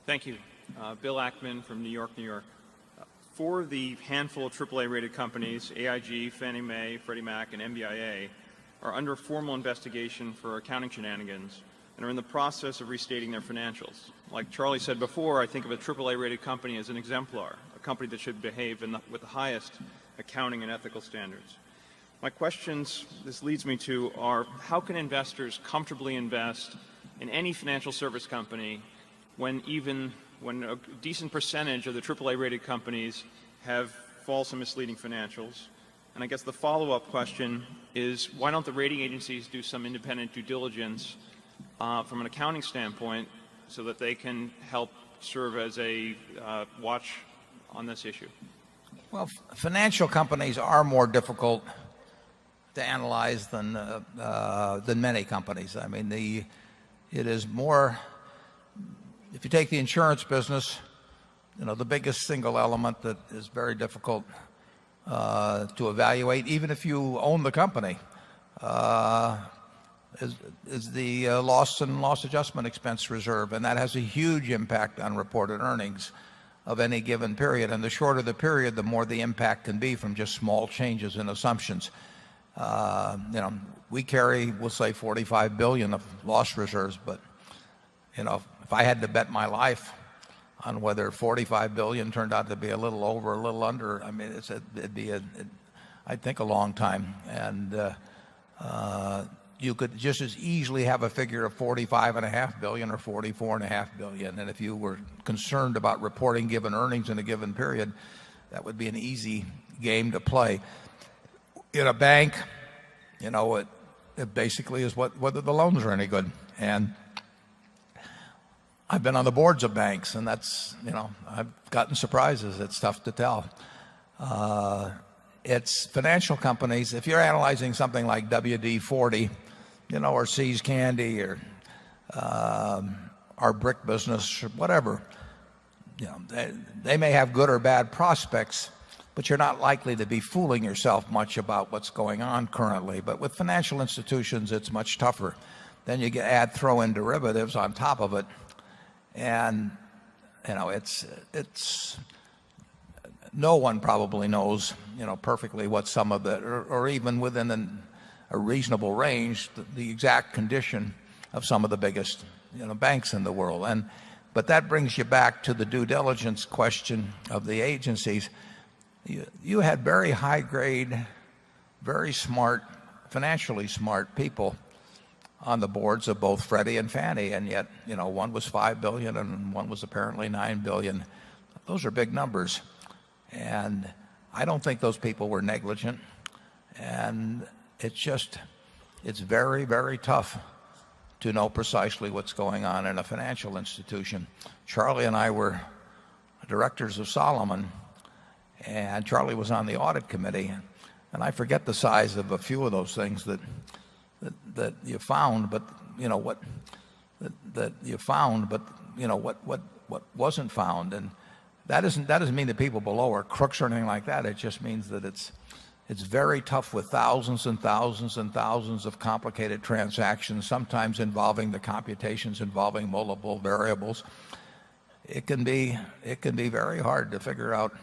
Thank you. Bill Ackman from New York, New York. For the handful of AAA-rated companies, AIG, Fannie Mae, Freddie Mac, and MBIA, are under formal investigation for accounting shenanigans and are in the process of restating their financials. Like Charlie said before, I think of a AAA-rated company as an exemplar, a company that should behave with the highest accounting and ethical standards. My questions this leads me to are, how can investors comfortably invest in any financial service company when a decent percentage of the AAA-rated companies have false and misleading financials? And I guess the follow-up question is, why don't the rating agencies do some independent due diligence from an accounting standpoint so that they can help serve as a watch on this issue? Well, financial companies are more difficult to analyze than many companies. I mean, it is more. If you take the insurance business, the biggest single element that is very difficult to evaluate, even if you own the company, is the loss and loss adjustment expense reserve, and that has a huge impact on reported earnings of any given period. And the shorter the period, the more the impact can be from just small changes in assumptions. We carry, we'll say, $45 billion of loss reserves, but if I had to bet my life on whether $45 billion turned out to be a little over, a little under, I mean, it'd be I'd think a long time. And you could just as easily have a figure of $45.5 billion or $44.5 billion. And if you were concerned about reporting given earnings in a given period, that would be an easy game to play. In a bank, it basically is whether the loans are any good. And I've been on the boards of banks, and that's, I've gotten surprises. It's tough to tell. It's financial companies. If you're analyzing something like WD-40, or See's Candy, or our brick business, or whatever, they may have good or bad prospects, but you're not likely to be fooling yourself much about what's going on currently. But with financial institutions, it's much tougher. Then you throw in derivatives on top of it. And it's no one probably knows perfectly what some of the, or even within a reasonable range, the exact condition of some of the biggest banks in the world. But that brings you back to the due diligence question of the agencies. You had very high grade, very smart, financially smart people on the boards of both Freddie and Fannie, and yet one was $5 billion and one was apparently $9 billion. Those are big numbers, and I don't think those people were negligent. And it's very, very tough to know precisely what's going on in a financial institution. Charlie and I were directors of Solomon, and Charlie was on the audit committee, and I forget the size of a few of those things that you found, but what wasn't found. And that doesn't mean that people below are crooks or anything like that. It just means that it's very tough with thousands and thousands and thousands of complicated transactions, sometimes involving the computations involving multiple variables. It can be very hard to figure out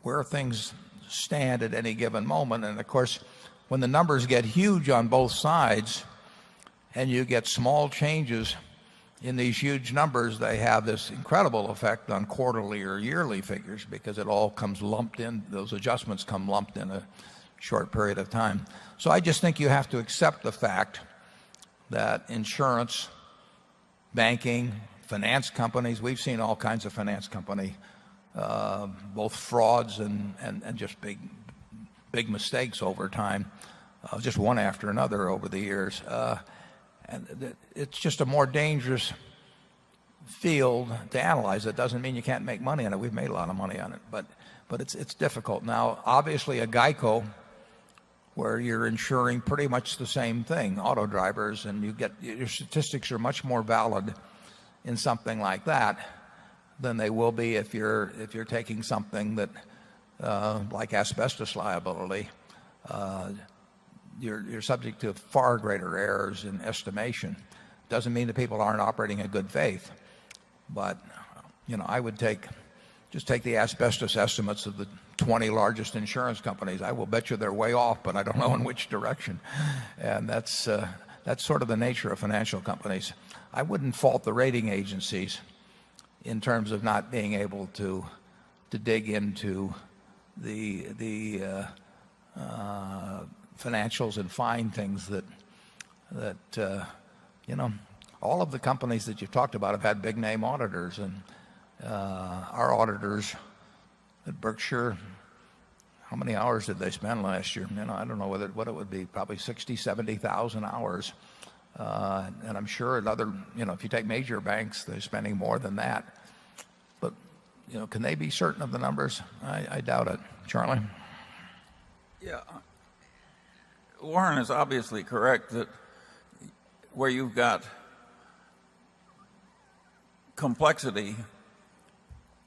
where things stand at any given moment. And of course, when the numbers get huge on both sides and you get small changes in these huge numbers, they have this incredible effect on quarterly or yearly figures because it all comes lumped in. Those adjustments come lumped in a short period of time. So I just think you have to accept the fact that insurance, banking, finance companies, we've seen all kinds of finance company, both frauds and just big mistakes over time, just one after another over the years. And it's just a more dangerous field to analyze. It doesn't mean you can't make money on it. We've made a lot of money on it, but it's difficult. Now, obviously, a GEICO, where you're insuring pretty much the same thing, auto drivers, and your statistics are much more valid in something like that than they will be if you're taking something that like asbestos liability. You're subject to far greater errors in estimation. Doesn't mean that people aren't operating in good faith, But, I would just take the asbestos estimates of the 20 largest insurance companies. I will bet you they're way off, but I don't know in which direction. And that's sort of the nature of financial companies. I wouldn't fault the rating agencies in terms of not being able to dig into the financials and find things that all of the companies that you've talked about have had big name auditors, and our auditors at Berkshire, how many hours did they spend last year? I don't know what it would be, probably 70,000 hours. And I'm sure at other, if you take major banks, they're spending more than that. But, can they be certain of the numbers? I doubt it. Charlie? Yeah. Warren is obviously correct that where you've got complexity,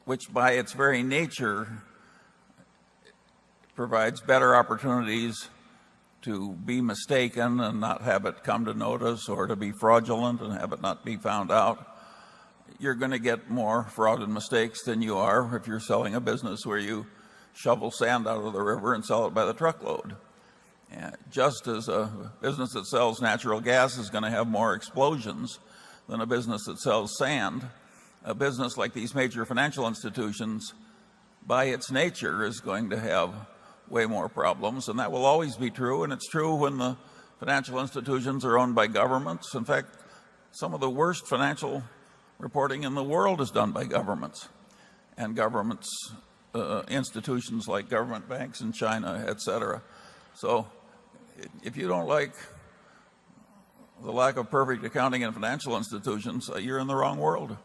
which by its very nature provides better opportunities to be mistaken and not have it come to notice, or to be fraudulent and have it not be found out, you're going to get more fraud and mistakes than you are if you're selling a business where you shovel sand out of the river and sell it by the truckload. And just as a business that sells natural gas is going to have more explosions than a business that sells sand, a business like these major financial institutions, by its nature, is going to have way more problems. And that will always be true. And it's true when the financial institutions are owned by governments. In fact, some of the worst financial reporting in the world is done by governments. And governments, institutions like government banks in China, etc. So if you don't like the lack of perfect accounting in financial institutions, you're in the wrong world.